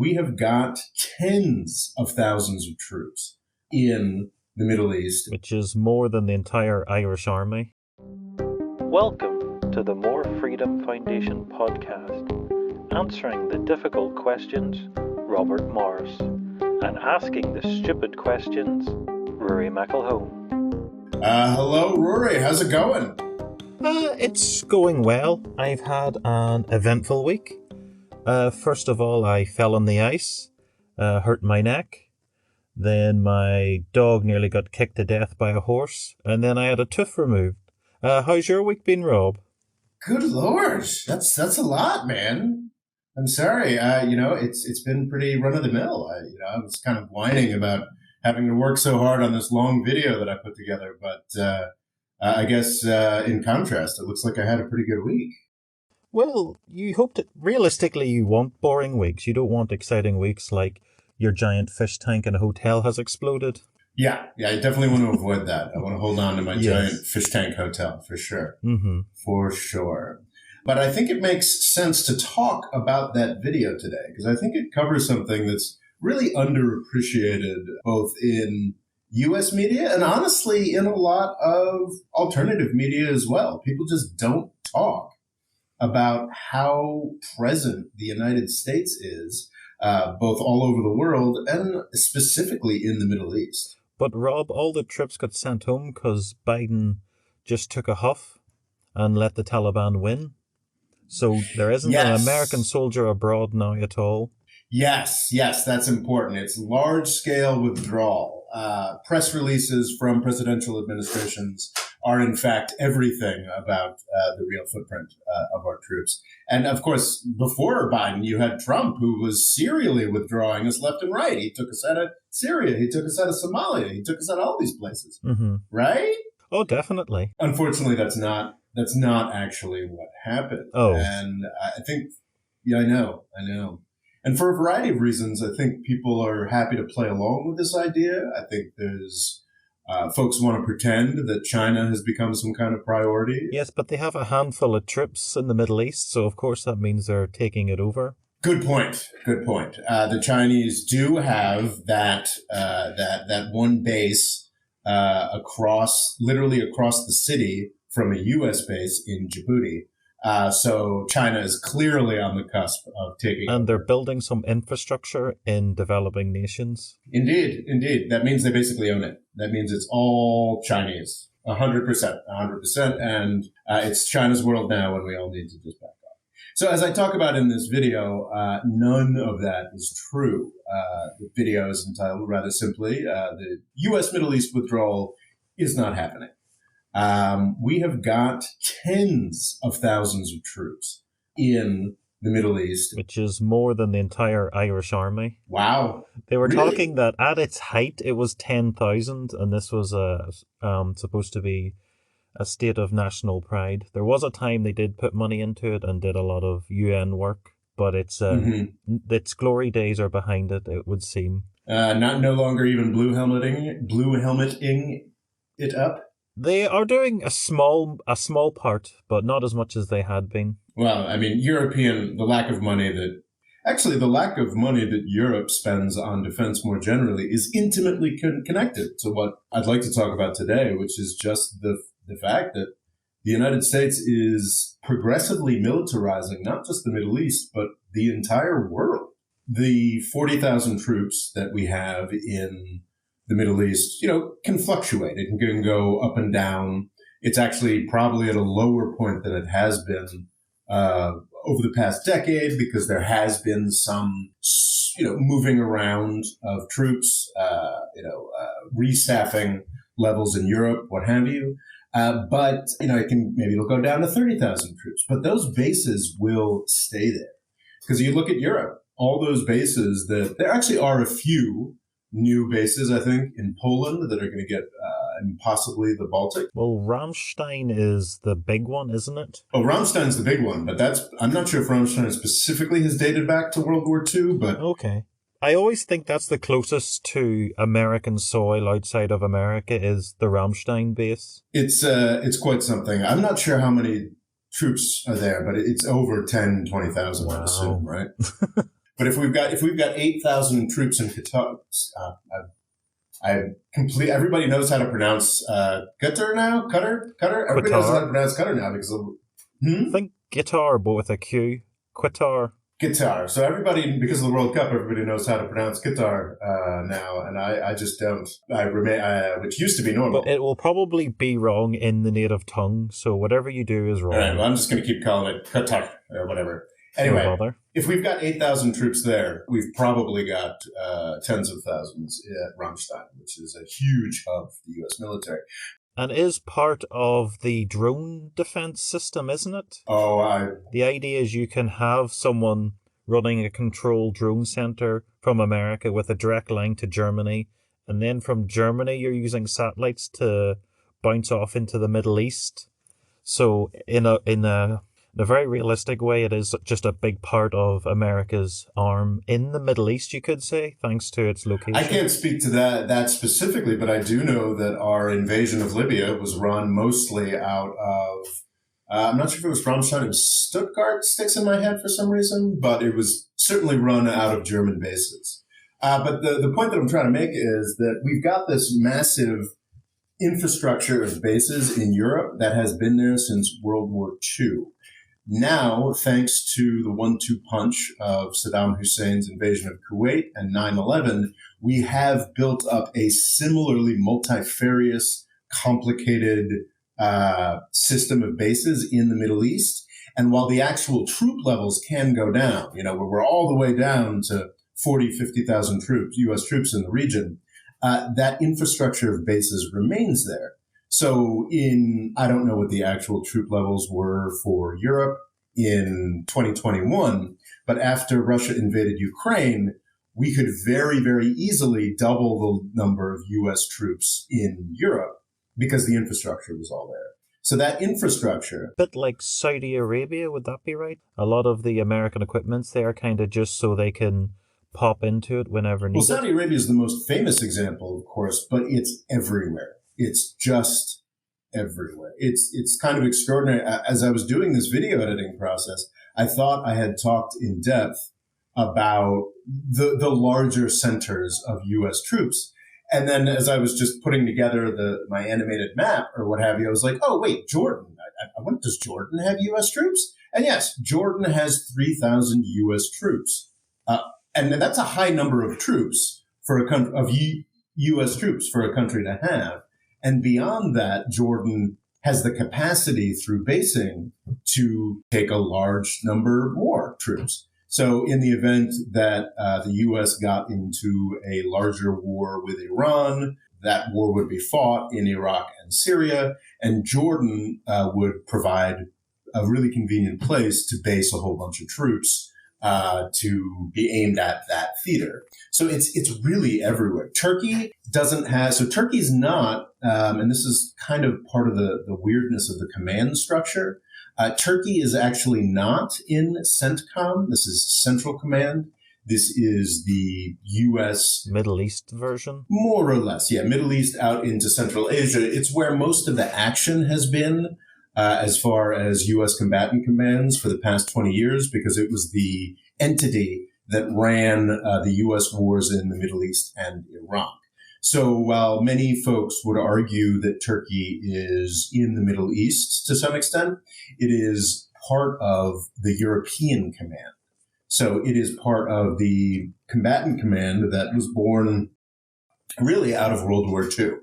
we have got tens of thousands of troops in the Middle East. Which is more than the entire Irish army. Welcome to the More Freedom Foundation podcast, answering the difficult questions, Robert Morris, and asking the stupid questions, Rory McElhone. Hello, Rory. How's it going? It's going well. I've had an eventful week. First of all, I fell on the ice, hurt my neck. Then my dog nearly got kicked to death by a horse. And then I had a tooth removed. How's your week been, Rob? Good Lord. That's a lot, man. I'm sorry. It's been pretty run-of-the-mill. I was kind of whining about having to work so hard on this long video that I put together. But I guess in contrast, it looks like I had a pretty good week. Well, you hope that realistically you want boring weeks. You don't want exciting weeks like your giant fish tank in a hotel has exploded. Yeah, I definitely want to avoid that. I want to hold on to my giant fish tank hotel for sure. Mm-hmm. For sure. But I think it makes sense to talk about that video today because I think it covers something that's really underappreciated both in U.S. media and honestly in a lot of alternative media as well. People just don't talk about how present the United States is, both all over the world and specifically in the Middle East. But Rob, all the troops got sent home because Biden just took a huff and let the Taliban win. So there isn't an American soldier abroad now at all. Yes, that's important. It's large-scale withdrawal. Press releases from presidential administrations are, in fact, everything about the real footprint of our troops. And, of course, before Biden, you had Trump, who was serially withdrawing us left and right. He took us out of Syria. He took us out of Somalia. He took us out of all these places. Mm-hmm. Right? Oh, definitely. Unfortunately, that's not actually what happened. Oh. And I think, I know. And for a variety of reasons, I think people are happy to play along with this idea. I think there's folks want to pretend that China has become some kind of priority. Yes, but they have a handful of troops in the Middle East, so of course that means they're taking it over. Good point. The Chinese do have that one base literally across the city from a U.S. base in Djibouti. So China is clearly on the cusp of taking And over. they're building some infrastructure in developing nations. Indeed. That means they basically own it. That means it's all Chinese. 100%. And it's China's world now, and we all need to just back off. So as I talk about in this video, none of that is true. The video is entitled rather simply, the U.S. Middle East withdrawal is not happening. We have got tens of thousands of troops in the Middle East. Which is more than the entire Irish army. Wow. They were Really? talking that at its height it was 10,000, and this was supposed to be a state of national pride. There was a time they did put money into it and did a lot of UN work, but its glory days are behind it, it would seem. No longer even blue helmeting it up. They are doing a small part, but not as much as they had been. Well, I mean, the lack of money that Europe spends on defense more generally is intimately connected to what I'd like to talk about today, which is just the fact that the United States is progressively militarizing not just the Middle East, but the entire world. The 40,000 troops that we have in the Middle East, can fluctuate. It can go up and down. It's actually probably at a lower point than it has been over the past decade because there has been some, moving around of troops, restaffing levels in Europe, what have you. But it'll go down to 30,000 troops. But those bases will stay there because you look at Europe, all those bases there actually are a few new bases, I think, in Poland that are going to get, and possibly the Baltic. Well, Ramstein is the big one, isn't it? Oh, Ramstein's the big one, but I'm not sure if Ramstein specifically has dated back to World War II, but... Okay. I always think that's the closest to American soil outside of America is the Ramstein base. It's quite something. I'm not sure how many troops are there, but it's over 10, 20,000, I assume, right? But if we've got 8,000 troops in Qatar, everybody knows how to pronounce Qatar now. Qatar. Everybody knows how to pronounce Qatar now because I think guitar, but with a Q. Qatar. Qatar. So everybody, because of the World Cup, everybody knows how to pronounce Qatar now, and I just don't. I remain, which used to be normal. But it will probably be wrong in the native tongue, so whatever you do is wrong. All right, well, I'm just going to keep calling it Qatar or whatever. Anyway, if we've got 8,000 troops there, we've probably got tens of thousands at Ramstein, which is a huge hub for the U.S. military. And is part of the drone defense system, isn't it? Oh, The idea is you can have someone running a controlled drone center from America with a direct line to Germany, and then from Germany you're using satellites to bounce off into the Middle East. So in a very realistic way, it is just a big part of America's arm in the Middle East, you could say, thanks to its location. I can't speak to that specifically, but I do know that our invasion of Libya was run mostly out of, I'm not sure if it was Ramstein, it was Stuttgart, sticks in my head for some reason, but it was certainly run out of German bases. But the point that I'm trying to make is that we've got this massive infrastructure of bases in Europe that has been there since World War II. Now, thanks to the 1-2 punch of Saddam Hussein's invasion of Kuwait and 9/11, we have built up a similarly multifarious, complicated system of bases in the Middle East. And while the actual troop levels can go down, we're all the way down to 40, 50,000 troops, U.S. troops in the region, that infrastructure of bases remains there. So I don't know what the actual troop levels were for Europe in 2021, but after Russia invaded Ukraine, we could very, very easily double the number of U.S. troops in Europe because the infrastructure was all there. So that infrastructure... A bit like Saudi Arabia, would that be right? A lot of the American equipment's there kind of just so they can pop into it whenever needed. Well, Saudi Arabia is the most famous example, of course, but it's everywhere. It's just everywhere. It's kind of extraordinary. As I was doing this video editing process, I thought I had talked in depth about the larger centers of U.S. troops. And then as I was just putting together my animated map or what have you, I was like, oh, wait, Jordan. Does Jordan have U.S. troops? And yes, Jordan has 3,000 U.S. troops. And that's a high number of troops for a country, of U.S. troops for a country to have. And beyond that, Jordan has the capacity through basing to take a large number more troops. So in the event that the U.S. got into a larger war with Iran, that war would be fought in Iraq and Syria, and Jordan would provide a really convenient place to base a whole bunch of troops to be aimed at that theater. So it's really everywhere. Turkey doesn't have, so Turkey's not, and this is kind of part of the weirdness of the command structure. Turkey is actually not in CENTCOM. This is Central Command. This is the U.S. Middle East version? More or less, yeah. Middle East out into Central Asia. It's where most of the action has been. As far as U.S. combatant commands for the past 20 years, because it was the entity that ran the U.S. wars in the Middle East and Iraq. So while many folks would argue that Turkey is in the Middle East to some extent, it is part of the European command. So it is part of the combatant command that was born really out of World War II.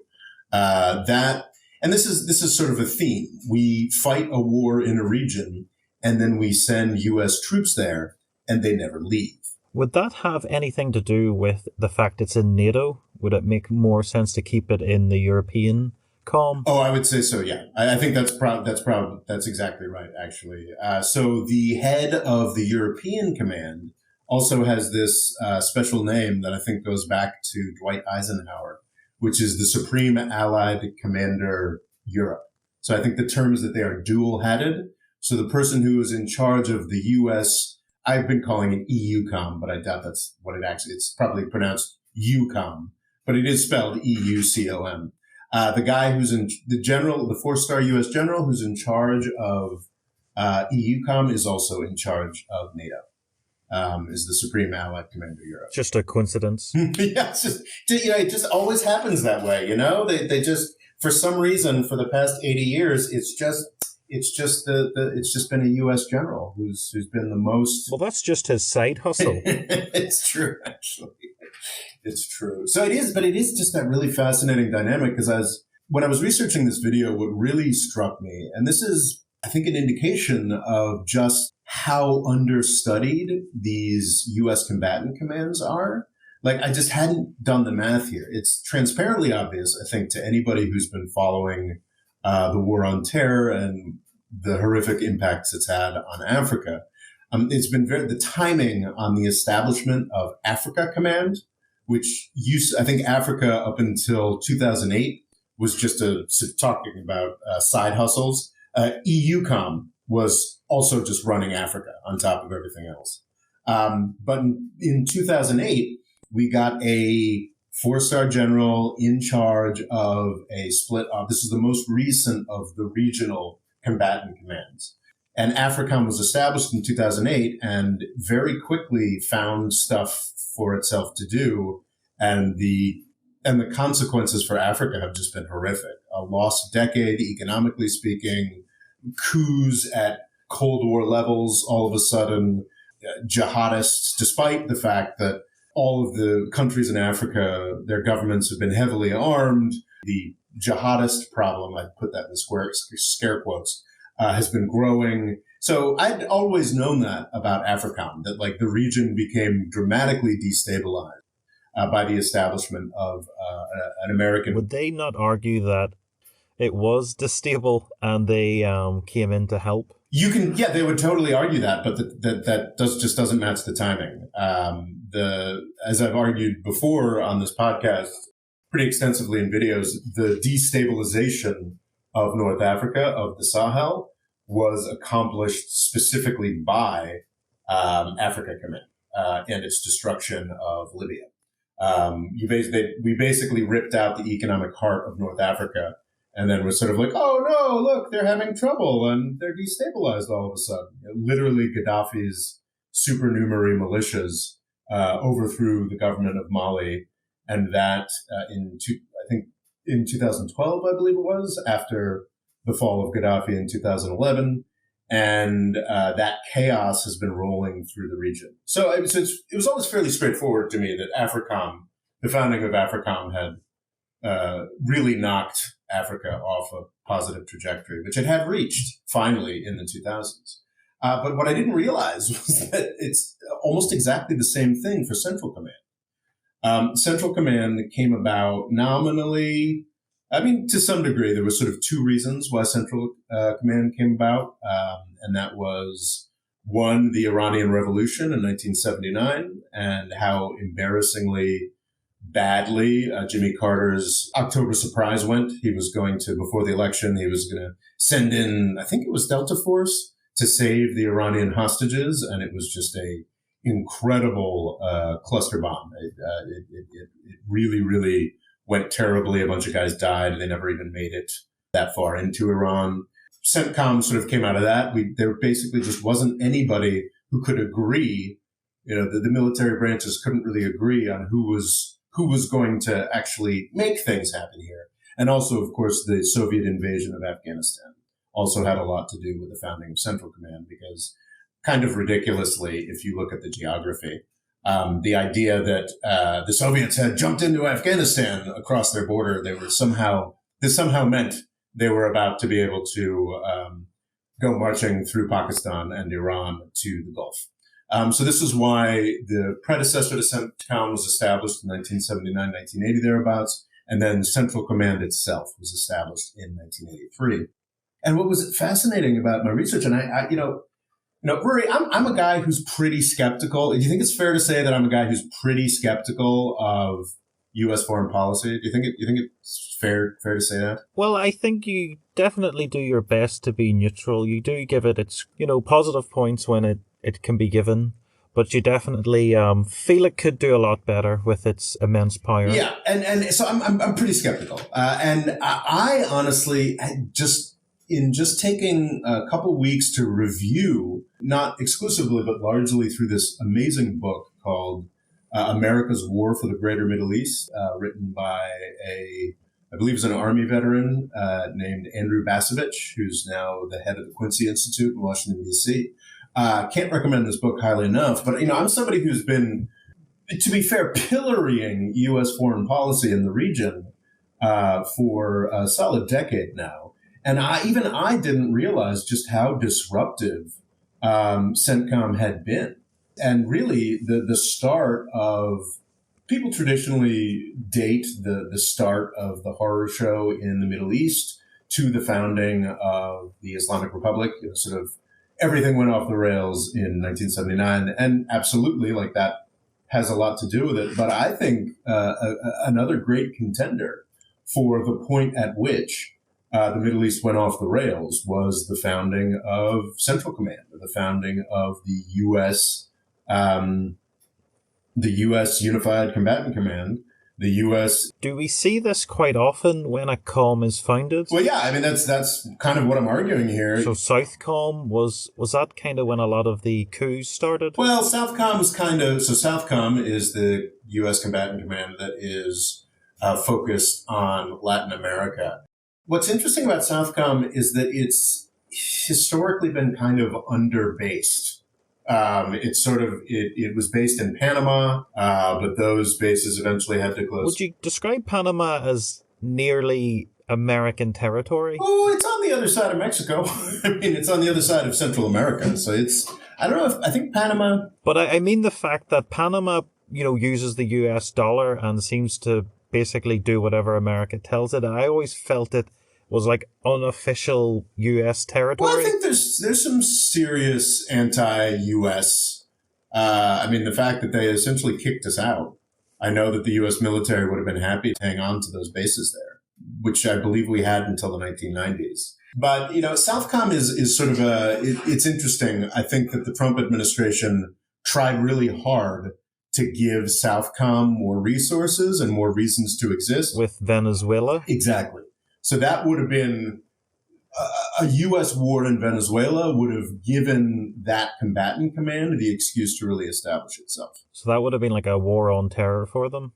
And this is sort of a theme. We fight a war in a region, and then we send U.S. troops there, and they never leave. Would that have anything to do with the fact it's in NATO? Would it make more sense to keep it in the European COM? Oh, I would say so, yeah. I think that's exactly right, actually. So the head of the European command also has this special name that I think goes back to Dwight Eisenhower, which is the Supreme Allied Commander Europe. So I think the term is that they are dual-headed. So the person who is in charge of the U.S., I've been calling it EUCOM, but I doubt that's what it actually, it's probably pronounced EUCOM, but it is spelled EUCOM. The guy who's the 4-star U.S. general who's in charge of EUCOM is also in charge of NATO. is the Supreme Allied Commander Europe. Just a coincidence. Yeah, it just always happens that way. They just, for some reason, for the past 80 years, it's just been a U.S. general who's been the most. Well, that's just his side hustle. It's true, actually. It's true. So it is, but it is just that really fascinating dynamic because when I was researching this video, what really struck me, and this is, I think, an indication of just how understudied these U.S. combatant commands are. Like, I just hadn't done the math here. It's transparently obvious, I think, to anybody who's been following the war on terror and the horrific impacts it's had on Africa. It's been the timing on the establishment of Africa Command, which I think Africa up until 2008 was just talking about side hustles. EUCOM was also just running Africa on top of everything else. But in 2008, we got a 4-star general in charge of a split up. This is the most recent of the regional combatant commands. And AFRICOM was established in 2008 and very quickly found stuff for itself to do. And the consequences for Africa have just been horrific. A lost decade, economically speaking, coups at Cold War levels, all of a sudden, jihadists, despite the fact that all of the countries in Africa, their governments have been heavily armed. The jihadist problem, I put that in scare quotes, has been growing. So I'd always known that about AFRICOM, that like the region became dramatically destabilized by the establishment of an American. Would they not argue that it was destable and they came in to help? They would totally argue that, but that just doesn't match the timing. As I've argued before on this podcast, pretty extensively in videos, the destabilization of North Africa, of the Sahel, was accomplished specifically by Africa Command and its destruction of Libya. We basically ripped out the economic heart of North Africa, and then was sort of like, oh no, look, they're having trouble and they're destabilized all of a sudden. Literally, Gaddafi's supernumerary militias overthrew the government of Mali, and that in 2012, I believe it was, after the fall of Gaddafi in 2011, and that chaos has been rolling through the region. So it was always fairly straightforward to me that AFRICOM, the founding of AFRICOM, had really knocked Africa off a positive trajectory, which it had reached finally in the 2000s. But what I didn't realize was that it's almost exactly the same thing for Central Command. Central Command came about nominally. I mean, to some degree, there was sort of two reasons why Central Command came about. And that was, one, the Iranian Revolution in 1979 and how embarrassingly badly Jimmy Carter's October surprise went. He was going to, before the election, he was going to send in, I think it was Delta Force, to save the Iranian hostages. And it was just a incredible cluster bomb. It really, really went terribly. A bunch of guys died. They never even made it that far into Iran. CENTCOM sort of came out of that. There basically just wasn't anybody who could agree. The military branches couldn't really agree on who was going to actually make things happen here. And also, of course, the Soviet invasion of Afghanistan also had a lot to do with the founding of Central Command, because kind of ridiculously, if you look at the geography, the idea that the Soviets had jumped into Afghanistan across their border, this somehow meant they were about to be able to go marching through Pakistan and Iran to the Gulf. So this is why the predecessor to CENTCOM was established in 1979, 1980 thereabouts, and then Central Command itself was established in 1983. And what was fascinating about my research, and Rory, I'm a guy who's pretty skeptical. Do you think it's fair to say that I'm a guy who's pretty skeptical of U.S. foreign policy? Do you think it's fair to say that? Well, I think you definitely do your best to be neutral. You do give it its positive points when it can be given, but you definitely feel it could do a lot better with its immense power. Yeah, and so I'm pretty skeptical, and I honestly just in just taking a couple weeks to review, not exclusively, but largely through this amazing book called America's War for the Greater Middle East, written by I believe is an Army veteran named Andrew Basovich, who's now the head of the Quincy Institute in Washington, D.C. Can't recommend this book highly enough, but, I'm somebody who's been, to be fair, pillorying U.S. foreign policy in the region for a solid decade now. And I didn't realize just how disruptive CENTCOM had been. And really, the start of, people traditionally date the start of the horror show in the Middle East to the founding of the Islamic Republic. Sort of everything went off the rails in 1979. And absolutely, like, that has a lot to do with it. But I think another great contender for the point at which the Middle East went off the rails was the founding of Central Command, or the founding of the U.S. Unified Combatant Command, the U.S. Do we see this quite often when a COM is founded? Well, yeah, I mean, that's kind of what I'm arguing here. So Southcom, was that kind of when a lot of the coups started? Well, Southcom Southcom is the U.S. Combatant Command that is focused on Latin America. What's interesting about Southcom is that it's historically been kind of underbased. It was based in Panama, but those bases eventually had to close. Would you describe Panama as nearly American territory? Oh, it's on the other side of Mexico. I mean, it's on the other side of Central America. So I don't know I think Panama. But I mean the fact that Panama, uses the US dollar and seems to basically do whatever America tells it. I always felt it was like unofficial U.S. territory. Well, I think there's some serious anti-U.S. The fact that they essentially kicked us out. I know that the U.S. military would have been happy to hang on to those bases there, which I believe we had until the 1990s. But, Southcom is sort of it's interesting. I think that the Trump administration tried really hard to give Southcom more resources and more reasons to exist. With Venezuela? Exactly. So that would have been a U.S. war in Venezuela would have given that combatant command the excuse to really establish itself. So that would have been like a war on terror for them?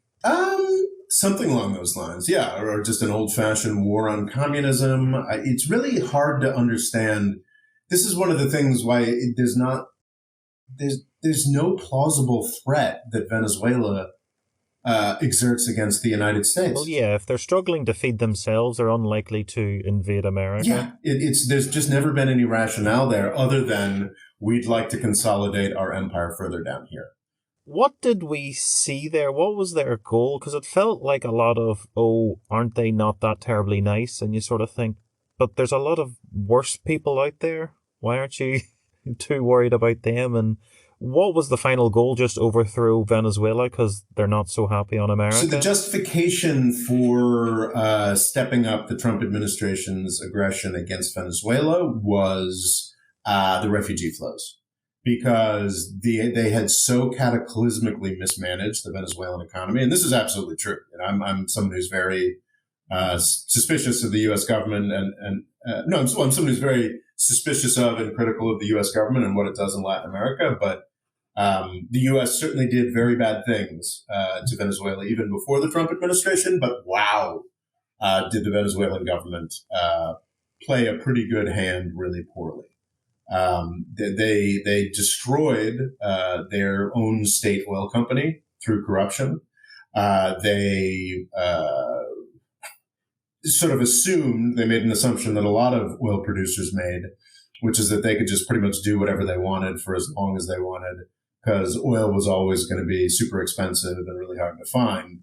Something along those lines, yeah. Or just an old-fashioned war on communism. It's really hard to understand. This is one of the things why there's no plausible threat that Venezuela exerts against the United States. Well, yeah, if they're struggling to feed themselves, they're unlikely to invade America. Yeah, there's just never been any rationale there other than we'd like to consolidate our empire further down here. What did we see there? What was their goal? Because it felt like a lot of, aren't they not that terribly nice? And you sort of think, but there's a lot of worse people out there. Why aren't you too worried about them? And what was the final goal? Just overthrow Venezuela because they're not so happy on America? So the justification for stepping up the Trump administration's aggression against Venezuela was the refugee flows, because they had so cataclysmically mismanaged the Venezuelan economy. And this is absolutely true. And I'm someone who's very suspicious of the U.S. government I'm someone who's very suspicious of and critical of the U.S. government and what it does in Latin America. But the U.S. certainly did very bad things to Venezuela even before the Trump administration. But wow, did the Venezuelan government play a pretty good hand really poorly. They destroyed their own state oil company through corruption. They sort of assumed, they made an assumption that a lot of oil producers made, which is that they could just pretty much do whatever they wanted for as long as they wanted, because oil was always going to be super expensive and really hard to find.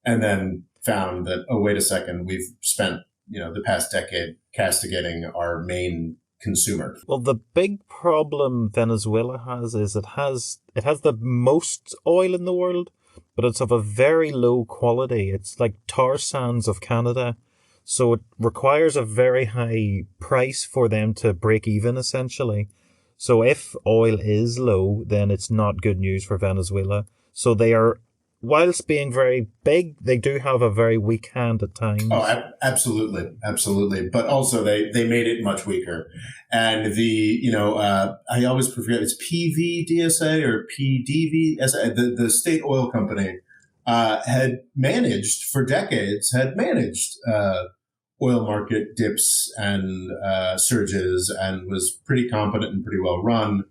And then found that, oh, wait a second, we've spent, the past decade castigating our main consumer. Well, the big problem Venezuela has is it has the most oil in the world, but it's of a very low quality. It's like tar sands of Canada. So it requires a very high price for them to break even, essentially. So if oil is low, then it's not good news for Venezuela. So they are whilst being very big, they do have a very weak hand at times. Oh, absolutely, absolutely. But also, they made it much weaker. And I always forget, it's PVDSA or PDVSA, the state oil company, had managed oil market dips and surges, and was pretty competent and pretty well run.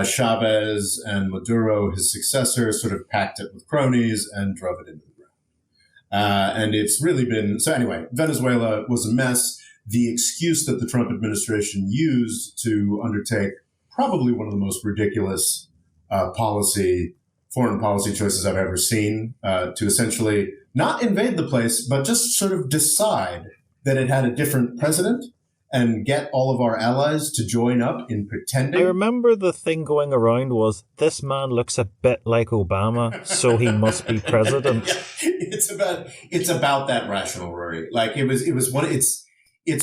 Chavez and Maduro, his successor, sort of packed it with cronies and drove it into the ground. And it's really been, so anyway, Venezuela was a mess. The excuse that the Trump administration used to undertake probably one of the most ridiculous foreign policy choices I've ever seen, to essentially not invade the place, but just sort of decide that it had a different president and get all of our allies to join up in pretending. I remember the thing going around was, this man looks a bit like Obama, so he must be president. Yeah, it's about that rational worry. Like it's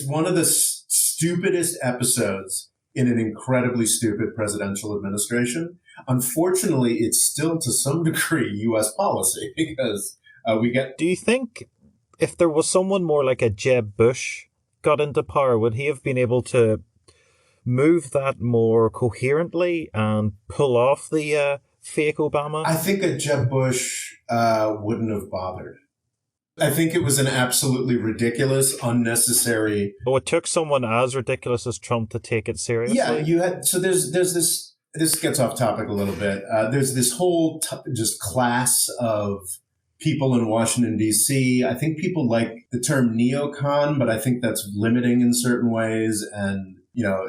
one of the stupidest episodes in an incredibly stupid presidential administration. Unfortunately, it's still to some degree U.S. policy because we get. Do you think if there was someone more like a Jeb Bush got into power, would he have been able to move that more coherently and pull off the fake Obama? I think a Jeb Bush wouldn't have bothered. I think it was an absolutely ridiculous, unnecessary. Oh, it took someone as ridiculous as Trump to take it seriously. Yeah, you had. So there's this. This gets off topic a little bit. There's this whole just class of people in Washington, D.C. I think people like the term neocon, but I think that's limiting in certain ways. And,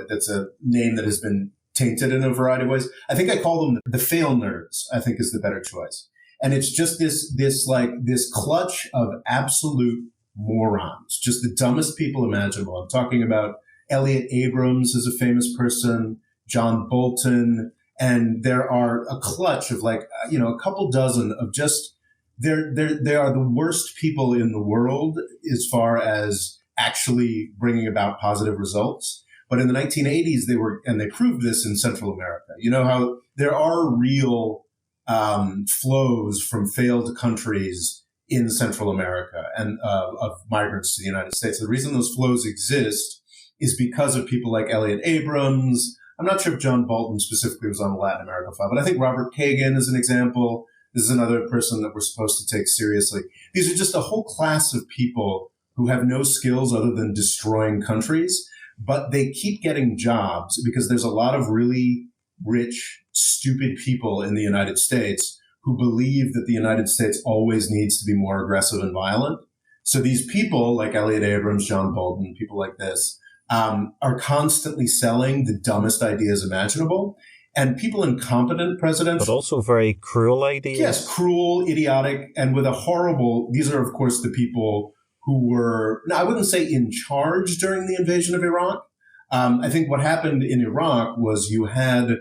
that's a name that has been tainted in a variety of ways. I think I call them the fail nerds, I think is the better choice. And it's just this clutch of absolute morons, just the dumbest people imaginable. I'm talking about Elliot Abrams is a famous person, John Bolton, and there are a clutch of a couple dozen of just, they are the worst people in the world as far as actually bringing about positive results. But in the 1980s, they proved this in Central America. You know how there are real flows from failed countries in Central America and of migrants to the United States. The reason those flows exist is because of people like Elliot Abrams. I'm not sure if John Bolton specifically was on the Latin America file, but I think Robert Kagan is an example. This is another person that we're supposed to take seriously. These are just a whole class of people who have no skills other than destroying countries, but they keep getting jobs because there's a lot of really rich, stupid people in the United States who believe that the United States always needs to be more aggressive and violent. So these people like Elliot Abrams, John Bolton, people like this, are constantly selling the dumbest ideas imaginable. And people in competent presidents. But also very cruel ideas. Yes, cruel, idiotic, and with a horrible. These are, of course, the people who were, I wouldn't say in charge during the invasion of Iraq. I think what happened in Iraq was you had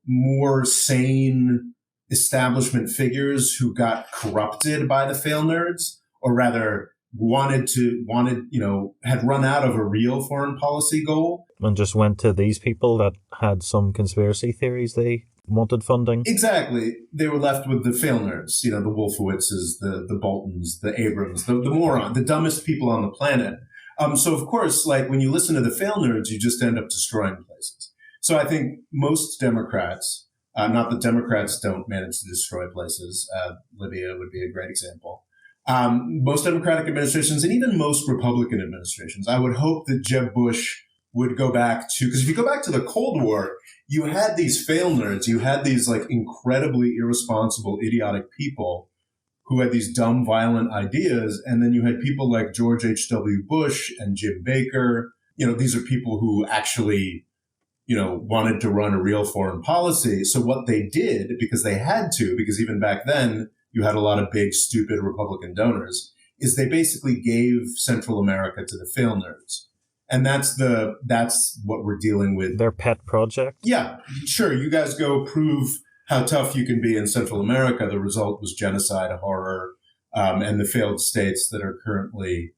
more sane establishment figures who got corrupted by the fail nerds, or rather had run out of a real foreign policy goal. And just went to these people that had some conspiracy theories they wanted funding. Exactly. They were left with the fail nerds, the Wolfowitzes, the Boltons, the Abrams, the moron, the dumbest people on the planet. So of course, when you listen to the fail nerds, you just end up destroying places. So I think most Democrats, not that Democrats don't manage to destroy places, Libya would be a great example. Most Democratic administrations and even most Republican administrations, I would hope that Jeb Bush would go back to, because if you go back to the Cold War, you had these fail nerds, you had these incredibly irresponsible, idiotic people who had these dumb, violent ideas. And then you had people like George H.W. Bush and Jim Baker. These are people who actually, wanted to run a real foreign policy. So what they did, because they had to, because even back then, you had a lot of big, stupid Republican donors, is they basically gave Central America to the fail nerds. And that's what we're dealing with. Their pet project? Yeah, sure. You guys go prove how tough you can be in Central America. The result was genocide, horror, and the failed states that are currently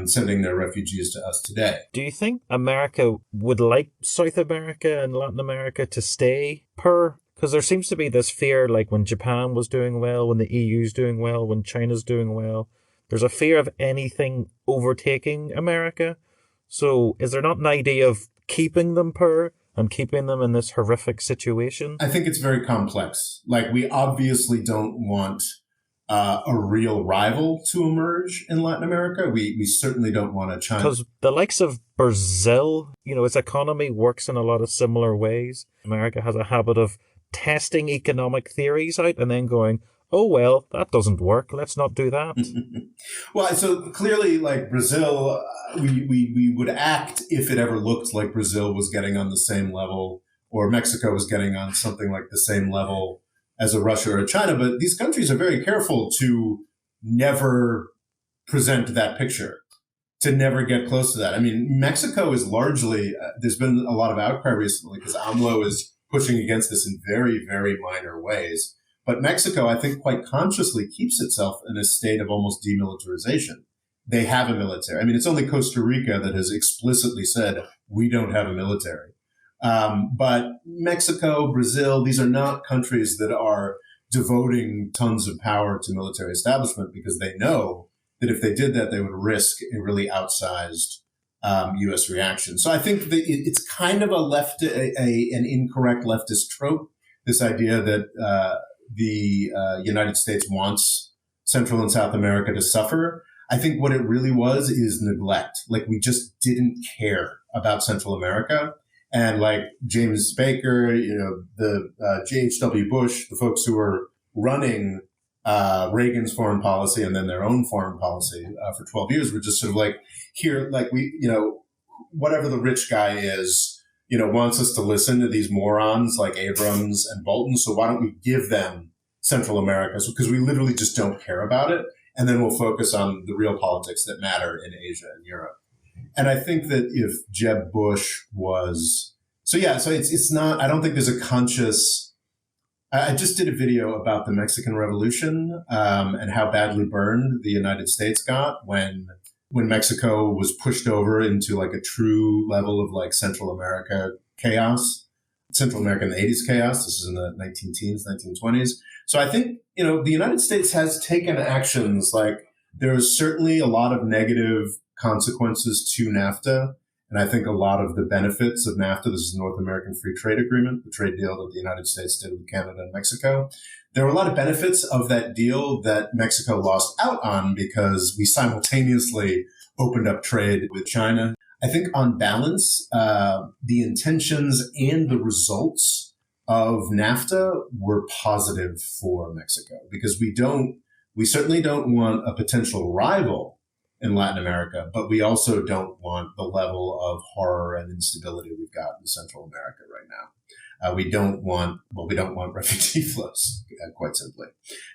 sending their refugees to us today. Do you think America would like South America and Latin America to stay per Because there seems to be this fear, like when Japan was doing well, when the EU's doing well, when China's doing well, there's a fear of anything overtaking America. So is there not an idea of keeping them poor and keeping them in this horrific situation? I think it's very complex. Like, we obviously don't want a real rival to emerge in Latin America. We certainly don't want a China. Because the likes of Brazil, its economy works in a lot of similar ways. America has a habit of testing economic theories out and then going, oh, well, that doesn't work. Let's not do that. Well, so clearly, like Brazil, we would act if it ever looked like Brazil was getting on the same level, or Mexico was getting on something like the same level as a Russia or China. But these countries are very careful to never present that picture, to never get close to that. I mean, Mexico is largely, there's been a lot of outcry recently because AMLO is pushing against this in very, very minor ways. But Mexico, I think, quite consciously keeps itself in a state of almost demilitarization. They have a military. I mean, it's only Costa Rica that has explicitly said, we don't have a military. But Mexico, Brazil, these are not countries that are devoting tons of power to military establishment because they know that if they did that, they would risk a really outsized U.S. reaction. So I think that it's kind of an incorrect leftist trope, this idea that the United States wants Central and South America to suffer. I think what it really was is neglect. Like, we just didn't care about Central America. And like James Baker, the H.W. Bush, the folks who were running Reagan's foreign policy and then their own foreign policy for 12 years were just sort of like, here, like whatever the rich guy is, wants us to listen to these morons like Abrams and Bolton. So why don't we give them Central America? Because we literally just don't care about it. And then we'll focus on the real politics that matter in Asia and Europe. And I think that if Jeb Bush was, so it's not, I don't think there's a conscious, I just did a video about the Mexican Revolution and how badly burned the United States got when Mexico was pushed over into like a true level of like Central America chaos, Central America in the 80s chaos. This is in the 19-teens, 1920s. So I think, the United States has taken actions. Like, there's certainly a lot of negative consequences to NAFTA. And I think a lot of the benefits of NAFTA, this is the North American Free Trade Agreement, the trade deal that the United States did with Canada and Mexico. There were a lot of benefits of that deal that Mexico lost out on because we simultaneously opened up trade with China. I think on balance, the intentions and the results of NAFTA were positive for Mexico because we certainly don't want a potential rival in Latin America, but we also don't want the level of horror and instability we've got in Central America right now. We don't want refugee flows, quite simply.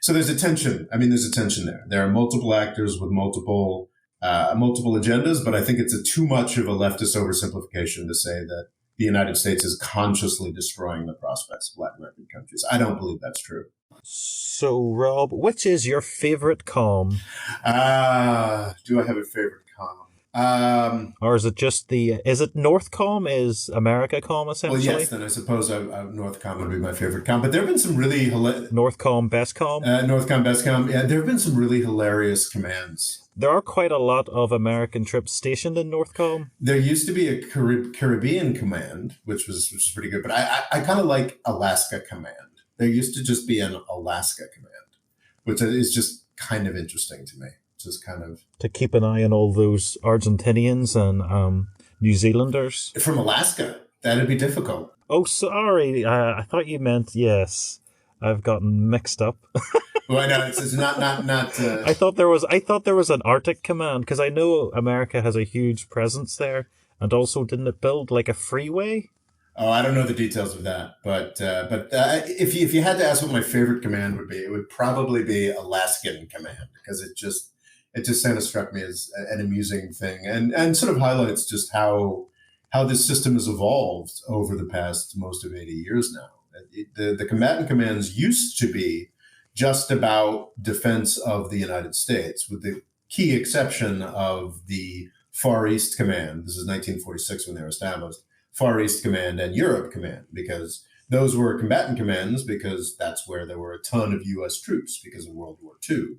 So there's a tension. I mean, there's a tension there. There are multiple actors with multiple agendas, but I think it's too much of a leftist oversimplification to say that the United States is consciously destroying the prospects of Latin American countries. I don't believe that's true. So, Rob, which is your favorite calm? Do I have a favorite calm? Or is it just is it North Calm? Is America Calm, essentially? Well, yes, then I suppose North Calm would be my favorite calm. But there have been some really North Calm, Best Calm? North Calm, Best Calm. Yeah, there have been some really hilarious commands. There are quite a lot of American troops stationed in North Calm. There used to be a Caribbean command, which was pretty good. But I kind of like Alaska Command. There used to just be an Alaska Command, which is just kind of interesting to me. Just kind of to keep an eye on all those Argentinians and New Zealanders from Alaska. That'd be difficult. Oh, sorry. I thought you meant yes. I've gotten mixed up. Well, no, it's not. I thought there was an Arctic Command because I know America has a huge presence there, and also didn't it build like a freeway? Oh, I don't know the details of that, but if you had to ask what my favorite command would be, it would probably be Alaskan Command because it just kind of struck me as an amusing thing and sort of highlights just how this system has evolved over the past most of 80 years now. The combatant commands used to be just about defense of the United States, with the key exception of the Far East Command. This is 1946 when they were established. Far East Command and Europe Command, because Those were combatant commands because that's where there were a ton of U.S. troops because of World War II.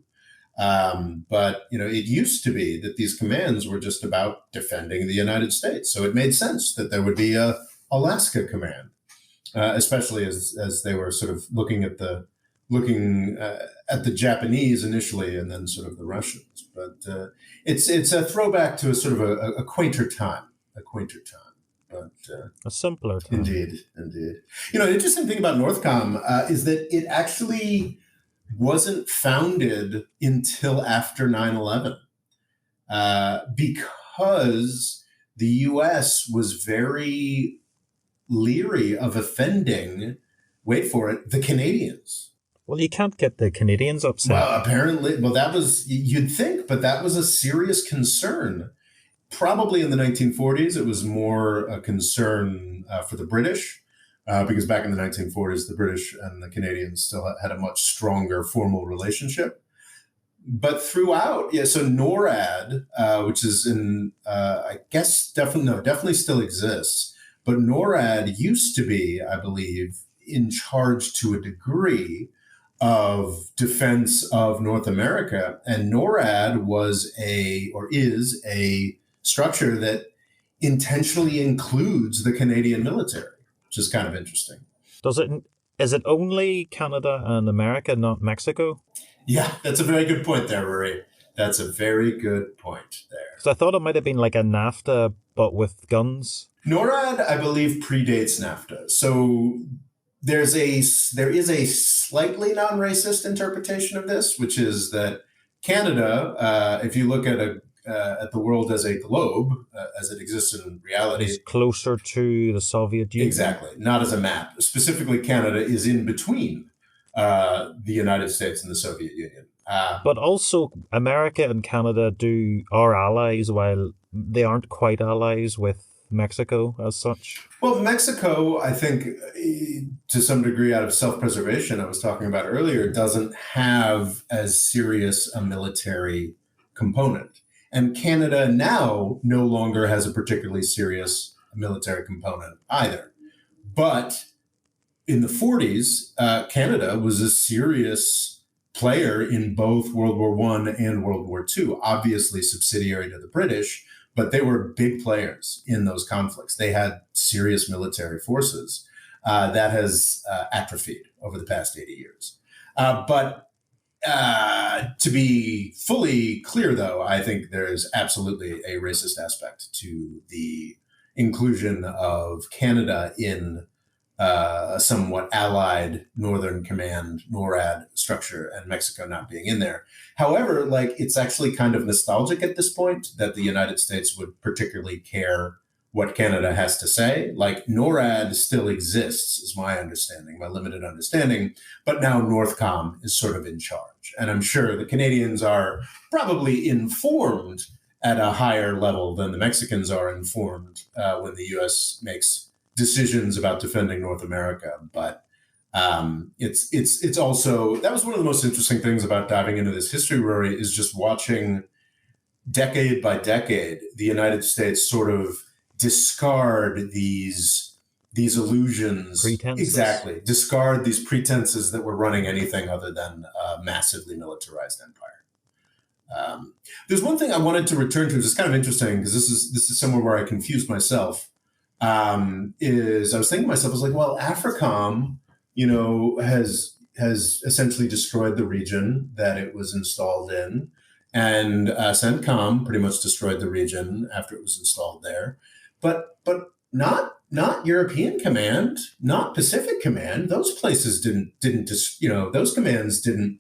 But it used to be that these commands were just about defending the United States. So it made sense that there would be a Alaska command, especially as they were sort of looking at the Japanese initially, and then sort of the Russians. But it's a throwback to a sort of a quainter time. But a simpler time. Indeed. An interesting thing about Northcom is that it actually wasn't founded until after 9/11, because the U.S. was very leery of offending, wait for it, the Canadians. Well, you can't get the Canadians upset. Well, apparently, that was, you'd think, but that was a serious concern. Probably in the 1940s, it was more a concern for the British, because back in the 1940s, the British and the Canadians still had a much stronger formal relationship. But throughout, so NORAD, which is I guess definitely still exists, but NORAD used to be, I believe, in charge to a degree of defense of North America. And NORAD is a structure that intentionally includes the Canadian military, which is kind of interesting. Is it only Canada and America, not Mexico? Yeah, that's a very good point there, Rory. That's a very good point there. So I thought it might have been like a NAFTA, but with guns. NORAD, I believe, predates NAFTA. So there is a slightly non-racist interpretation of this, which is that Canada, if you look at the world as a globe, as it exists in reality, is closer to the Soviet Union. Exactly, not as a map. Specifically, Canada is in between the United States and the Soviet Union. But also, America and Canada are allies, while they aren't quite allies with Mexico as such. Well, Mexico, I think, to some degree, out of self-preservation, I was talking about earlier, doesn't have as serious a military component. And Canada now no longer has a particularly serious military component either. But in the 40s, Canada was a serious player in both World War I and World War II, obviously subsidiary to the British, but they were big players in those conflicts. They had serious military forces. That has atrophied over the past 80 years. But to be fully clear, though, I think there's absolutely a racist aspect to the inclusion of Canada in a somewhat allied Northern Command, NORAD structure, and Mexico not being in there. However, it's actually kind of nostalgic at this point that the United States would particularly care what Canada has to say. NORAD still exists, is my understanding, my limited understanding, but now Northcom is sort of in charge. And I'm sure the Canadians are probably informed at a higher level than the Mexicans are informed when the U.S. makes decisions about defending North America. But it's also, that was one of the most interesting things about diving into this history, Rory, is just watching decade by decade the United States sort of discard these illusions. Pretenses. Exactly. Discard these pretenses that we're running anything other than a massively militarized empire. There's one thing I wanted to return to, which is kind of interesting, because this is somewhere where I confused myself. Is I was thinking to myself, I was like, well, AFRICOM, has essentially destroyed the region that it was installed in, and CENTCOM pretty much destroyed the region after it was installed there, but not European Command, not Pacific Command. Those places didn't those commands didn't.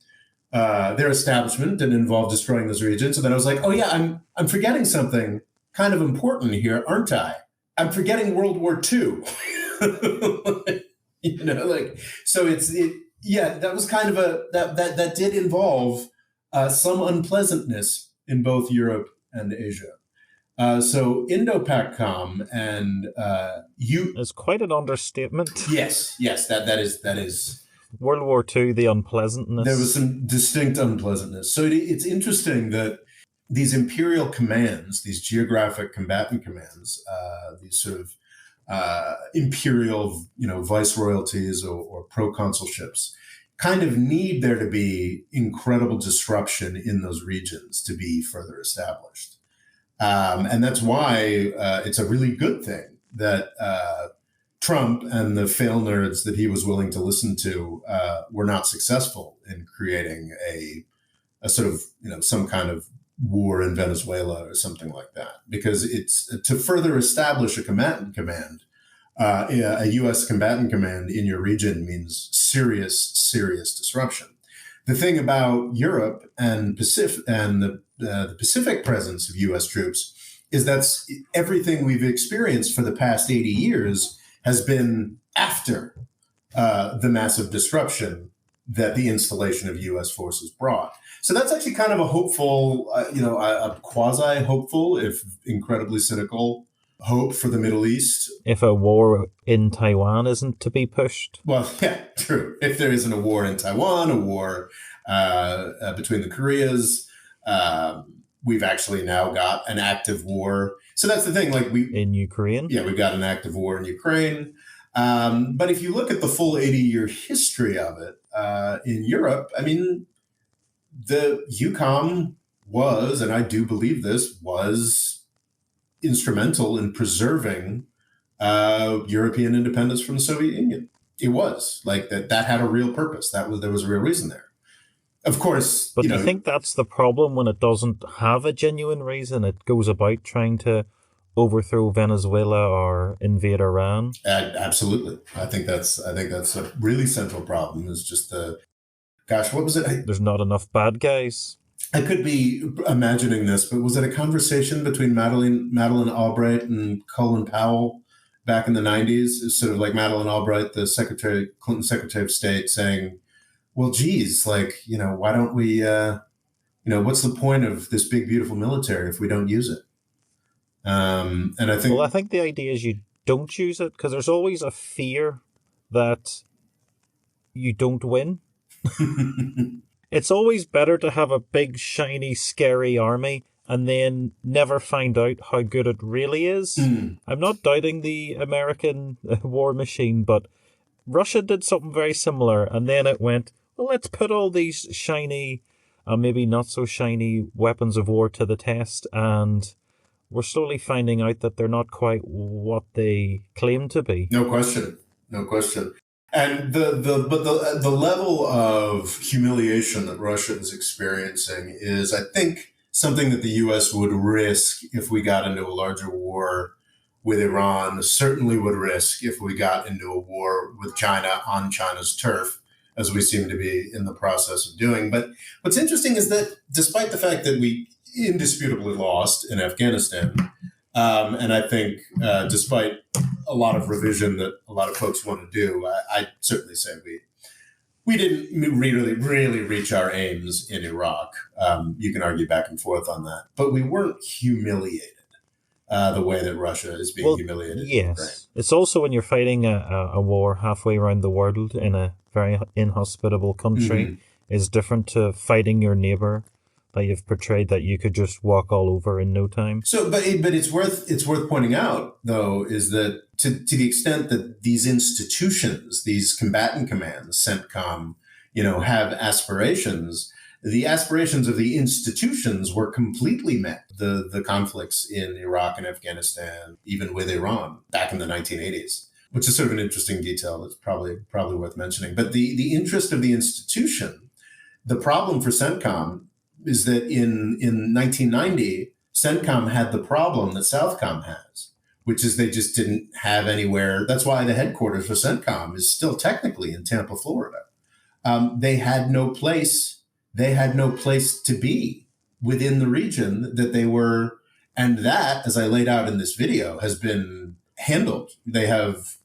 Their establishment didn't involve destroying those regions. And then I was like, oh yeah, I'm forgetting something kind of important here, aren't I? I'm forgetting World War II. That was kind of that did involve some unpleasantness in both Europe and Asia. So Indo-PACOM and It's quite an understatement. Yes, that is. World War II, the unpleasantness. There was some distinct unpleasantness. So it's interesting that these imperial commands, these geographic combatant commands, these sort of imperial, viceroyalties or proconsulships, kind of need there to be incredible disruption in those regions to be further established. And that's why it's a really good thing that Trump and the fail nerds that he was willing to listen to were not successful in creating a sort of, some kind of war in Venezuela or something like that, because it's to further establish a combatant command. A U.S. combatant command in your region means serious disruption. The thing about Europe and the Pacific presence of U.S. troops is that's everything we've experienced for the past 80 years has been after the massive disruption that the installation of U.S. forces brought. So that's actually kind of a hopeful, a quasi-hopeful, if incredibly cynical, hope for the Middle East. If a war in Taiwan isn't to be pushed. Well, yeah, true. If there isn't a war in Taiwan, a war between the Koreas, we've actually now got an active war. So that's the thing, in Ukraine? Yeah, we've got an active war in Ukraine. But if you look at the full 80-year history of it in Europe, I mean, the EUCOM was, and I do believe this, was instrumental in preserving European independence from the Soviet Union. It was that had a real purpose. There was a real reason there. Of course, but do you think that's the problem when it doesn't have a genuine reason? It goes about trying to overthrow Venezuela or invade Iran? Absolutely. I think that's a really central problem. Is just what was it? There's not enough bad guys. I could be imagining this, but was it a conversation between Madeleine Albright and Colin Powell back in the 90s? It's sort of like Madeleine Albright, the Clinton Secretary of State, saying, well, geez, why don't we, what's the point of this big, beautiful military if we don't use it? And I think... Well, I think the idea is you don't use it because there's always a fear that you don't win. It's always better to have a big, shiny, scary army and then never find out how good it really is. I'm not doubting the American war machine, but Russia did something very similar, and then it went, well, let's put all these shiny, maybe not so shiny weapons of war to the test, and we're slowly finding out that they're not quite what they claim to be. No question. And the level of humiliation that Russia is experiencing is, I think, something that the U.S. would risk if we got into a larger war with Iran, certainly would risk if we got into a war with China on China's turf, as we seem to be in the process of doing. But what's interesting is that despite the fact that we indisputably lost in Afghanistan, and I think despite a lot of revision that a lot of folks want to do, I certainly say we didn't really reach our aims in Iraq. You can argue back and forth on that, but we weren't humiliated the way that Russia is being humiliated. Yes, it's also when you're fighting a war halfway around the world in a very inhospitable country is different to fighting your neighbor that you've portrayed that you could just walk all over in no time. So, but it's worth pointing out, though, is that to the extent that these institutions, these combatant commands, CENTCOM, have aspirations, the aspirations of the institutions were completely met. The conflicts in Iraq and Afghanistan, even with Iran, back in the 1980s, which is sort of an interesting detail that's probably worth mentioning. But the interest of the institution, the problem for CENTCOM is that in 1990, CENTCOM had the problem that Southcom has, which is they just didn't have anywhere. That's why the headquarters for CENTCOM is still technically in Tampa, Florida. They had no place. They had no place to be within the region that they were. And that, as I laid out in this video, has been handled. They have,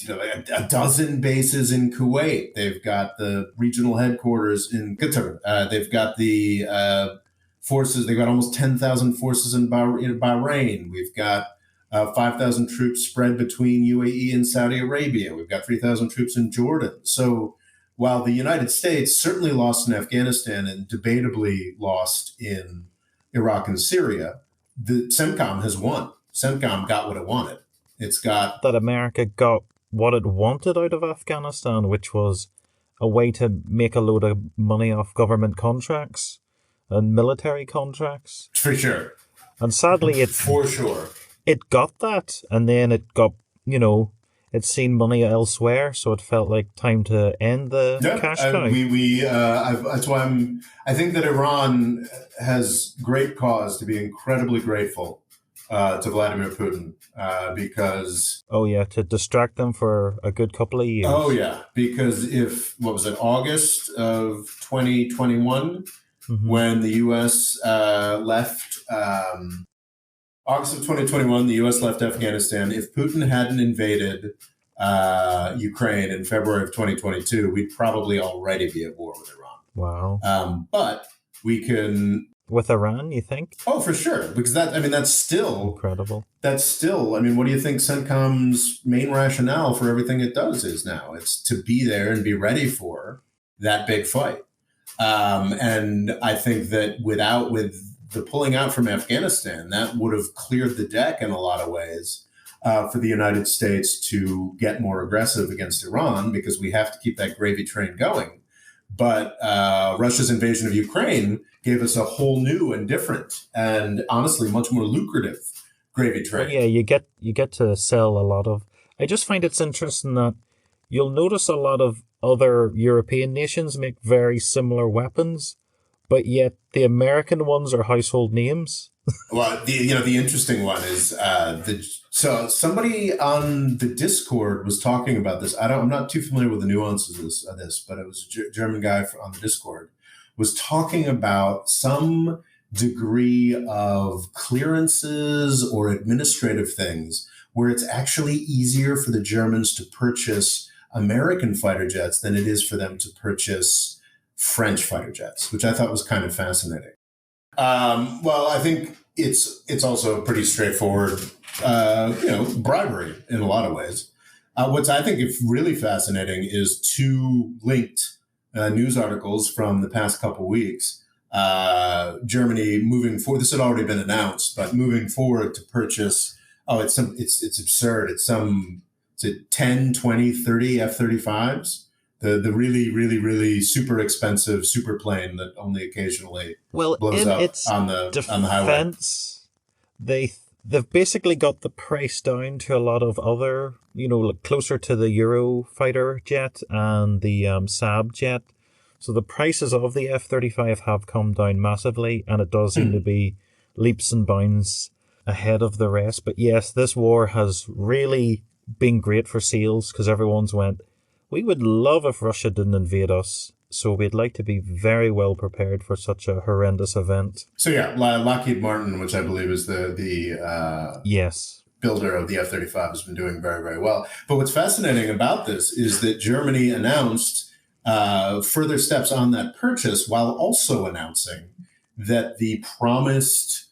a dozen bases in Kuwait. They've got the regional headquarters in Qatar. They've got the forces. They've got almost 10,000 forces in Bahrain. We've got 5,000 troops spread between UAE and Saudi Arabia. We've got 3,000 troops in Jordan. So while the United States certainly lost in Afghanistan and debatably lost in Iraq and Syria, the CENTCOM has won. CENTCOM got what it wanted. It's got That America got what it wanted out of Afghanistan, which was a way to make a load of money off government contracts and military contracts. for sure, And sadly, for sure. it got that, and then it got, it's seen money elsewhere, so it felt like time to end the cash cow. That's why I think that Iran has great cause to be incredibly grateful to Vladimir Putin because. Oh yeah, to distract them for a good couple of years. Oh yeah, because what was it, August of 2021, when the U.S. left. August of 2021, the U.S. left Afghanistan. If Putin hadn't invaded Ukraine in February of 2022, we'd probably already be at war with Iran. Wow. But we can... With Iran, you think? Oh, for sure. Because that's still... Incredible. That's still... I mean, what do you think CENTCOM's main rationale for everything it does is now? It's to be there and be ready for that big fight. And I think that with the pulling out from Afghanistan, that would have cleared the deck in a lot of ways for the United States to get more aggressive against Iran, because we have to keep that gravy train going. But Russia's invasion of Ukraine gave us a whole new and different and honestly much more lucrative gravy train. Well, yeah, you get to sell a lot of... I just find it's interesting that you'll notice a lot of other European nations make very similar weapons, but yet the American ones are household names. Well, the interesting one is so somebody on the Discord was talking about this. I'm not too familiar with the nuances of this, but it was a German guy on the Discord was talking about some degree of clearances or administrative things where it's actually easier for the Germans to purchase American fighter jets than it is for them to purchase French fighter jets, which I thought was kind of fascinating. Well, I think it's also pretty straightforward, bribery in a lot of ways. What I think is really fascinating is two linked news articles from the past couple weeks. Germany moving forward. This had already been announced, but moving forward to purchase. It's absurd. It's 10, 20, 30 F-35s. The really, really, really super expensive super plane that only occasionally blows up on the highway. They've basically got the price down to a lot of other, closer to the Eurofighter jet and the Saab jet. So the prices of the F-35 have come down massively, and it does seem to be leaps and bounds ahead of the rest. But yes, this war has really been great for sales, because everyone's went, we would love if Russia didn't invade us, so we'd like to be very well prepared for such a horrendous event. So yeah, Lockheed Martin, which I believe is the yes, builder of the F-35, has been doing very, very well. But what's fascinating about this is that Germany announced further steps on that purchase, while also announcing that the promised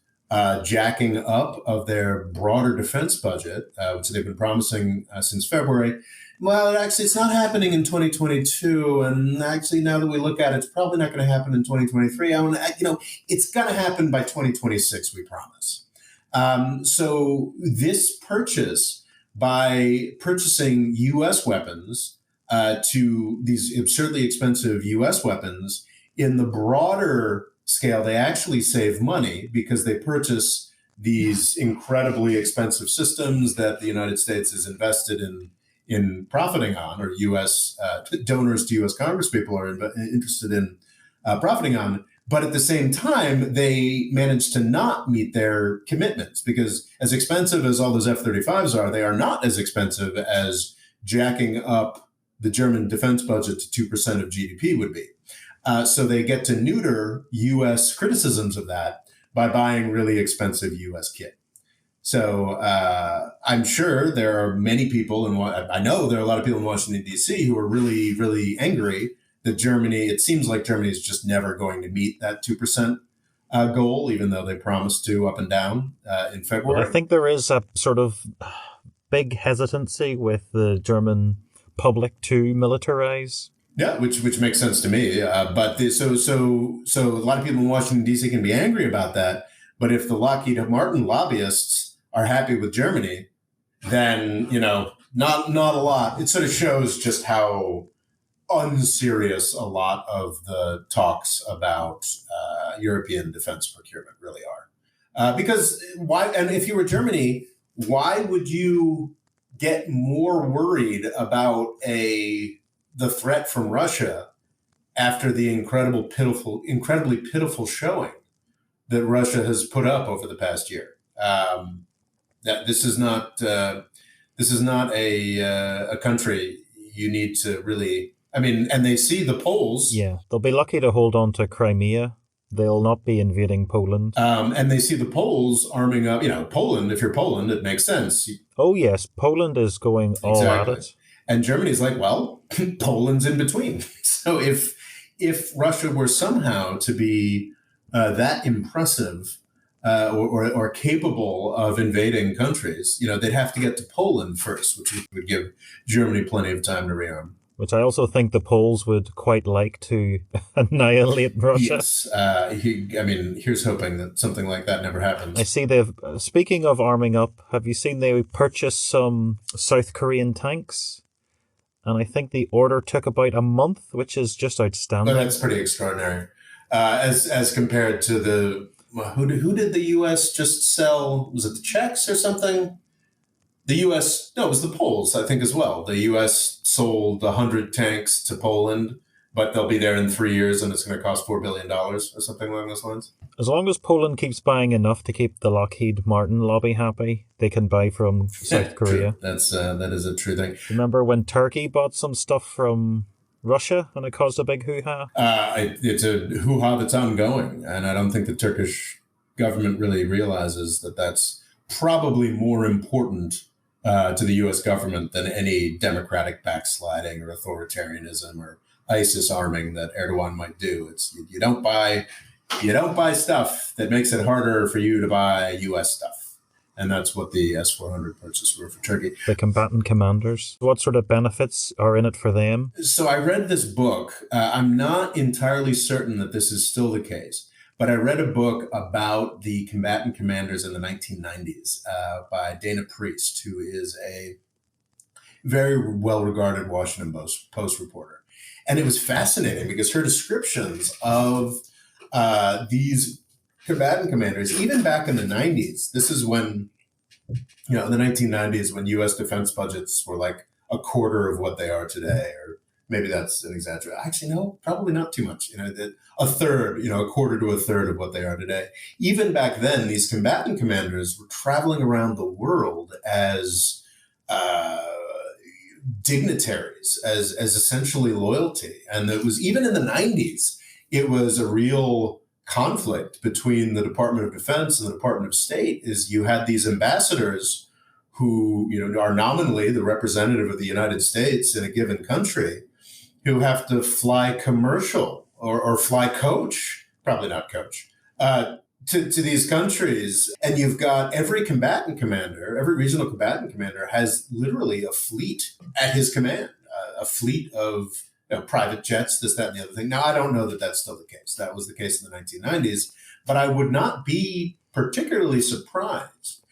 jacking up of their broader defense budget, which they've been promising since February. Well, actually, it's not happening in 2022. And actually, now that we look at it, it's probably not going to happen in 2023. It's going to happen by 2026, we promise. So this purchase, by purchasing U.S. weapons to these absurdly expensive U.S. weapons, in the broader scale, they actually save money because they purchase these incredibly expensive systems that the United States is invested in profiting on, or U.S. Donors to U.S. congresspeople are interested in profiting on. But at the same time, they manage to not meet their commitments, because as expensive as all those F-35s are, they are not as expensive as jacking up the German defense budget to 2% of GDP would be. So they get to neuter U.S. criticisms of that by buying really expensive U.S. kit. So I'm sure there are many people, and I know there are a lot of people in Washington, D.C. who are really, really angry that Germany, it seems like Germany is just never going to meet that 2% goal, even though they promised to up and down in February. Well, I think there is a sort of big hesitancy with the German public to militarize. Yeah, which makes sense to me. So a lot of people in Washington, D.C. can be angry about that. But if the Lockheed Martin lobbyists are happy with Germany, then, not a lot. It sort of shows just how unserious a lot of the talks about European defense procurement really are. Because why? And if you were Germany, why would you get more worried about the threat from Russia after the incredibly pitiful showing that Russia has put up over the past year? That this is not a country you need to really. I mean, and they see the Poles. Yeah, they'll be lucky to hold on to Crimea. They'll not be invading Poland. And they see the Poles arming up. Poland. If you're Poland, it makes sense. Oh yes, Poland is going all at it. And Germany's like, well, Poland's in between. So if Russia were somehow to be that impressive or capable of invading countries, they'd have to get to Poland first, which would give Germany plenty of time to rearm. Which I also think the Poles would quite like to annihilate Russia. Yes. Here's hoping that something like that never happens. I see speaking of arming up, have you seen they purchased some South Korean tanks? And I think the order took about a month, which is just outstanding. But that's pretty extraordinary. As compared to who did the U.S. just sell? Was it the Czechs or something? The U.S. No, it was the Poles, I think, as well. The U.S. sold 100 tanks to Poland, but they'll be there in 3 years, and it's going to cost $4 billion or something along those lines. As long as Poland keeps buying enough to keep the Lockheed Martin lobby happy, they can buy from South Korea. True. That is a true thing. Remember when Turkey bought some stuff from Russia and it caused a big hoo-ha? It's a hoo-ha that's ongoing, and I don't think the Turkish government really realizes that that's probably more important to the U.S. government than any democratic backsliding or authoritarianism or ISIS arming that Erdogan might do. It's you don't buy stuff that makes it harder for you to buy U.S. stuff, and that's what the S-400 purchases were for Turkey. The combatant commanders. What sort of benefits are in it for them? So I read this book. I'm not entirely certain that this is still the case. But I read a book about the combatant commanders in the 1990s by Dana Priest, who is a very well-regarded Washington Post reporter. And it was fascinating because her descriptions of these combatant commanders, even back in the 90s, this is when, in the 1990s, when U.S. defense budgets were like a quarter of what they are today, or maybe that's an exaggeration. Actually, no, probably not too much. A third, a quarter to a third of what they are today. Even back then, these combatant commanders were traveling around the world as dignitaries, as essentially loyalty. And it was even in the 90s, it was a real conflict between the Department of Defense and the Department of State. Is you had these ambassadors who, are nominally the representative of the United States in a given country, who have to fly commercial or fly coach, probably not coach, to these countries. And you've got every combatant commander, every regional combatant commander has literally a fleet at his command, a fleet of private jets, this, that, and the other thing. Now, I don't know that that's still the case. That was the case in the 1990s, but I would not be particularly surprised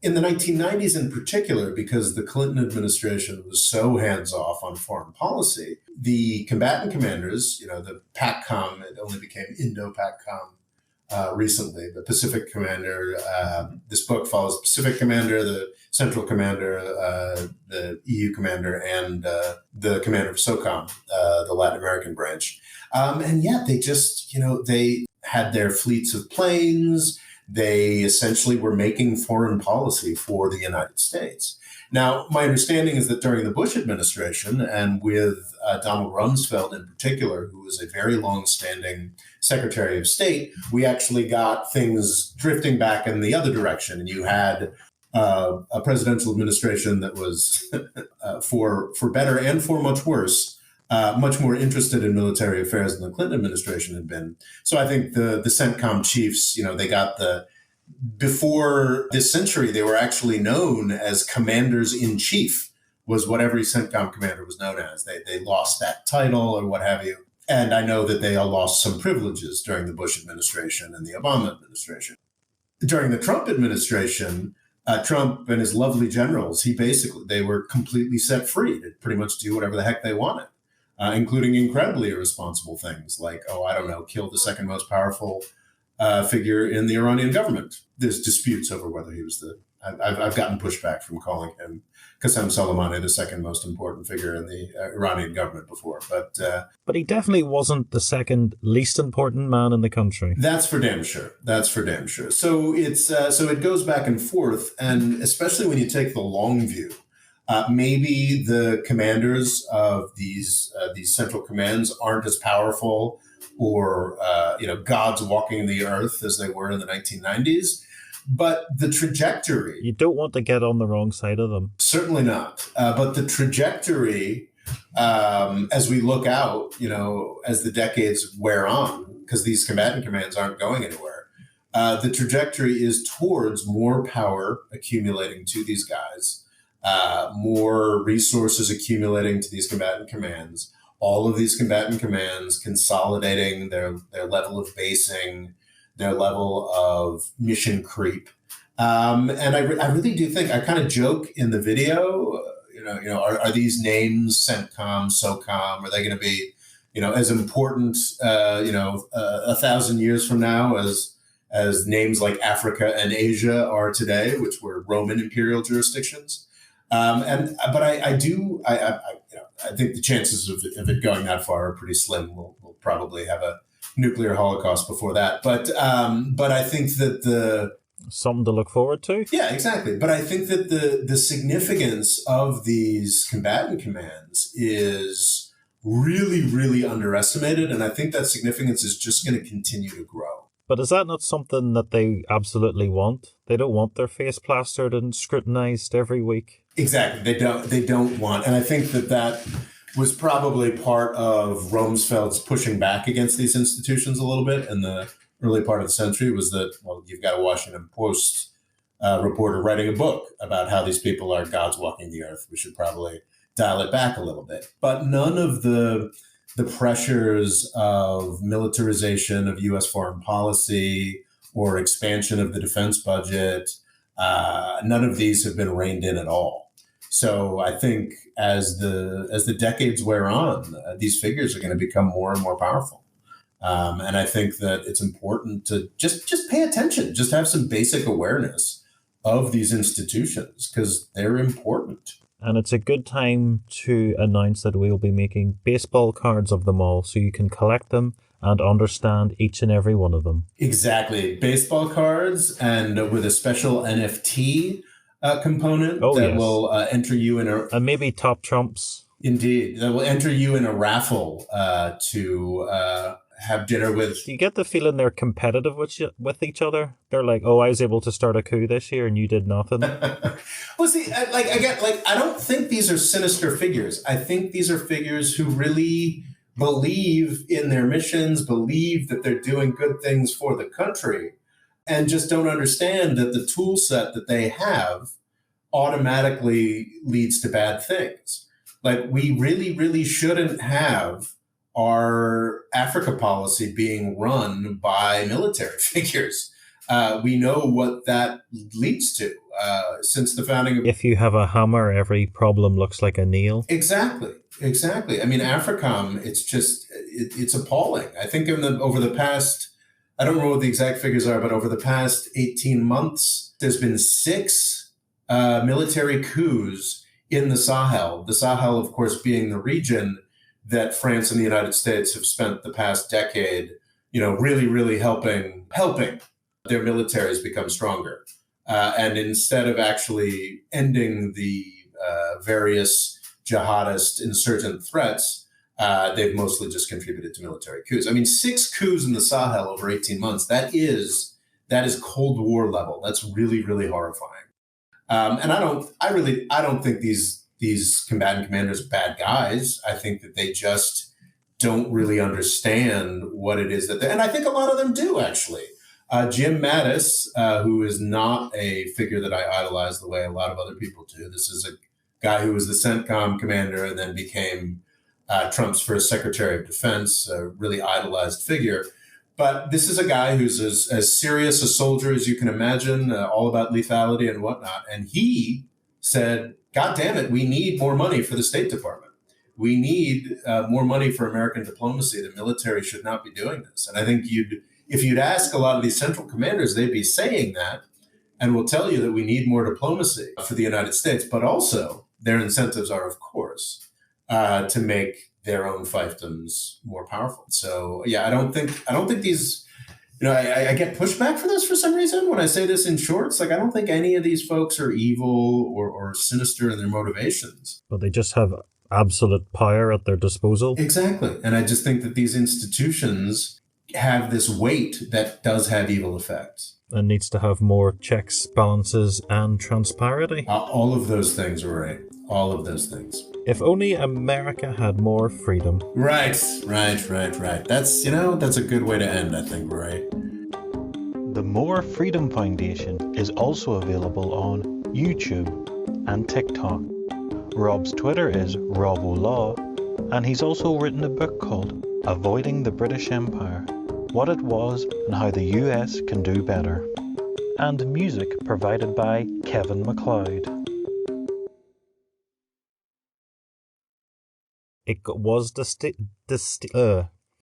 in the 1990s in particular, because the Clinton administration was so hands-off on foreign policy. The combatant commanders, the PACCOM, it only became Indo-PACCOM recently, the Pacific Commander, this book follows Pacific Commander, the Central Commander, the EU Commander, and the Commander of SOCOM, the Latin American branch. And yet they just, they had their fleets of planes. They essentially were making foreign policy for the United States. Now, my understanding is that during the Bush administration, and with Donald Rumsfeld in particular, who was a very long-standing Secretary of State, we actually got things drifting back in the other direction. And you had a presidential administration that was, for better and for much worse, much more interested in military affairs than the Clinton administration had been. So I think the CENTCOM chiefs, they got before this century, they were actually known as commanders-in-chief, was what every CENTCOM commander was known as. They lost that title or what have you. And I know that they all lost some privileges during the Bush administration and the Obama administration. During the Trump administration, Trump and his lovely generals, they were completely set free to pretty much do whatever the heck they wanted, including incredibly irresponsible things like, oh, I don't know, kill the second most powerful figure in the Iranian government. There's disputes over whether he was I've gotten pushback from calling him Qasem Soleimani the second most important figure in the Iranian government before, but he definitely wasn't the second least important man in the country. That's for damn sure. So it goes back and forth, and especially when you take the long view, maybe the commanders of these central commands aren't as powerful or gods walking the earth as they were in the 1990s. But the trajectory... You don't want to get on the wrong side of them. Certainly not. But the trajectory, as we look out, as the decades wear on, because these combatant commands aren't going anywhere, the trajectory is towards more power accumulating to these guys, more resources accumulating to these combatant commands, all of these combatant commands consolidating their level of basing, their level of mission creep. And I really do think, I kind of joke in the video, are these names CENTCOM, SOCOM, are they going to be, as important, 1,000 years from now as names like Africa and Asia are today, which were Roman imperial jurisdictions? But I think the chances of it going that far are pretty slim. We'll probably have a nuclear holocaust before that. But I think that something to look forward to. Yeah, exactly. But I think that the significance of these combatant commands is really, really underestimated. And I think that significance is just going to continue to grow. But is that not something that they absolutely want? They don't want their face plastered and scrutinized every week. Exactly. They don't want. And I think that was probably part of Rumsfeld's pushing back against these institutions a little bit in the early part of the century, was that, well, you've got a Washington Post reporter writing a book about how these people are gods walking the earth. We should probably dial it back a little bit. But none of the pressures of militarization of U.S. foreign policy or expansion of the defense budget, none of these have been reined in at all. So I think as the decades wear on, these figures are going to become more and more powerful. And I think that it's important to just pay attention, just have some basic awareness of these institutions because they're important. And it's a good time to announce that we'll be making baseball cards of them all so you can collect them and understand each and every one of them. Exactly. Baseball cards, and with a special NFT component will enter you in a... And maybe top trumps. Indeed. That will enter you in a raffle to have dinner with... Do you get the feeling they're competitive with each other? They're like, oh, I was able to start a coup this year and you did nothing. Well, see, I don't think these are sinister figures. I think these are figures who really believe in their missions, believe that they're doing good things for the country, and just don't understand that the tool set that they have automatically leads to bad things. Like, we really, really shouldn't have our Africa policy being run by military figures. We know what that leads to since the founding of... If you have a hammer, every problem looks like a nail. Exactly. I mean, AFRICOM, it's appalling. I think over the past, I don't know what the exact figures are, but over the past 18 months, there's been 6 military coups in the Sahel. The Sahel, of course, being the region that France and the United States have spent the past decade, really, really helping their militaries become stronger. And instead of actually ending the various jihadist insurgent threats, they've mostly just contributed to military coups. I mean, 6 coups in the Sahel over 18 months, that is Cold War level. That's really, really horrifying. And I don't think these combatant commanders are bad guys. I think that they just don't really understand what it is that and I think a lot of them do, actually. Jim Mattis, who is not a figure that I idolize the way a lot of other people do. This is a guy who was the CENTCOM commander and then became Trump's first Secretary of Defense, a really idolized figure. But this is a guy who's as serious a soldier as you can imagine, all about lethality and whatnot. And he said, God damn it, we need more money for the State Department. We need more money for American diplomacy. The military should not be doing this. And I think if you'd ask a lot of these central commanders, they'd be saying that and will tell you that we need more diplomacy for the United States. But also their incentives are, of course, to make their own fiefdoms more powerful. So yeah, I don't think these, I get pushback for this for some reason when I say this in shorts. Like, I don't think any of these folks are evil or sinister in their motivations. But they just have absolute power at their disposal. Exactly. And I just think that these institutions have this weight that does have evil effects. And needs to have more checks, balances, and transparency. All of those things, right? All of those things. If only America had more freedom. Right. That's a good way to end, I think, right? The More Freedom Foundation is also available on YouTube and TikTok. Rob's Twitter is RobOLaw, and he's also written a book called Avoiding the British Empire: What It Was and How the US Can Do Better. And music provided by Kevin MacLeod. It was